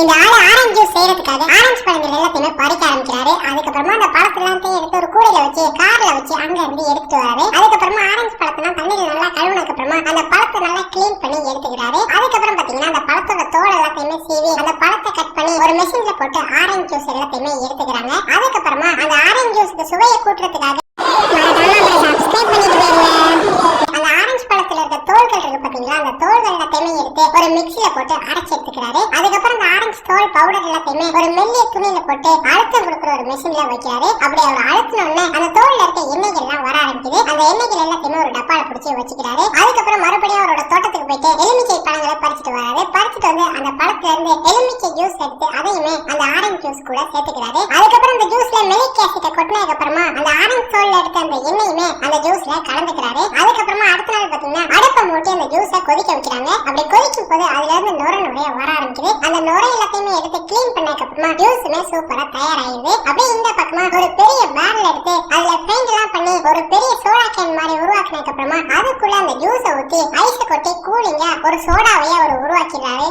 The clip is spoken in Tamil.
இந்த ஆளு ஆரஞ்சு ஜூஸ் செய்யறதுக்காக ஆரஞ்சு பழங்கள் எல்லாத்தையுமே பறிக்க ஆரம்பிக்கிறாரு. அதுக்கப்புறமா அந்த பழத்தை எல்லாத்தையும் எடுத்து ஒரு கூடையில வச்சு கார்ல வச்சு அங்க இருந்து எடுத்துட்டு வராரு. அதுக்கப்புறமா ஆரஞ்சு பழத்தை தண்ணியில நல்லா கழுவுனதுக்கு அப்புறமா அந்த பழத்தை நல்லா கிளீன் பண்ணி எடுத்துக்கிறாரு. அதுக்கப்புறம் பாத்தீங்கன்னா அந்த பழத்தோட தோல் எல்லாத்தையுமே சீவி அந்த பழத்தை கட் பண்ணி ஒரு மெஷின்ல போட்டு ஆரஞ்சு ஜூஸ் எல்லாத்தையுமே எடுத்துக்கிறாங்க. அதுக்கப்புறமா அந்த ஆரஞ்சு ஜூஸ்க்கு சுவையை கூட்டுறதுக்காக சப்ஸ்கிரைப் பண்ணிட்டு அந்த ஆரஞ்சு பழத்துல இருக்க தோல்கள் இருக்கு பாத்தீங்களா, அந்த தோல்கள் எல்லாத்தையுமே எடுத்து ஒரு மிக்ஸில போட்டு அரைச்சு எடுத்துக்கிறாரு. அதுக்கப்புறம் அந்த ஆரஞ்சு தோல் பவுடர் எல்லாத்தையுமே ஒரு மெல்லிய துணியில போட்டு அழுத்தம் கொடுக்குற ஒரு மெஷின்ல வைக்கிறாரு. அப்படி அவர் அழுத்தின உடனே அந்த தோல்ல இருக்க எண்ணெய்கள் எல்லாம் வர ஆரம்பிக்குது. அந்த எண்ணெய்கள் எல்லாத்தையுமே ஒரு டப்பால பிடிச்சி வச்சுக்கிறாரு. அதுக்கப்புறம் மறுபடியும் அவரோட தோட்டத்துக்கு போயிட்டு எலுமிச்சை பழங்களை பறிச்சுட்டு வராரு. பறிச்சுட்டு வந்து அந்த பழத்துல இருந்து எலுமிச்சை ஜூஸ் எடுத்து அதையுமே அந்த ஆரஞ்சு ஜூஸ் கூட சேர்த்துக்கிறாரு. அதுக்கப்புறம் அந்த ஜூஸ்ல மெலிக் ஆசிட்ட கொட்டினதுக்கு அப்புறமா அந்த ஆரஞ்சு தோல்ல எடுத்த அந்த எண்ணெயுமே அந்த ஜூஸ்ல கலந்துக்கிறாரு. அதுக்கப்புறமா அடுத்த நாள் பாத்தீங்கன்னா அடுப்பை மூட்டி அந்த ஜூஸை கொதிக்க வைக்கிறாங்க. அப்படி கொதிக்கும் போது அதுல இருந்து நுர நுரைய வர ஆரம்பிக்குது. அந்த நுரை எல்லாத்தையுமே எடுத்து கிளீன் பண்ணதுக்கு அப்புறமா ஜூஸுமே சூப்பரா தயாராயிருது. அப்படியே இந்த பக்கமா ஒரு பெரிய பேரல் எடுத்து அதுல பெயிண்ட் எல்லாம் பண்ணி ஒரு பெரிய சோடா கேன் மாதிரி உருவாக்குனதுக்கு அப்புறமா அதுக்குள்ள அந்த ஜூஸை ஊத்தி ஐஸ் கொட்டி கூலிங்கா ஒரு சோடாவையே அவர் உருவாக்கிறாரு.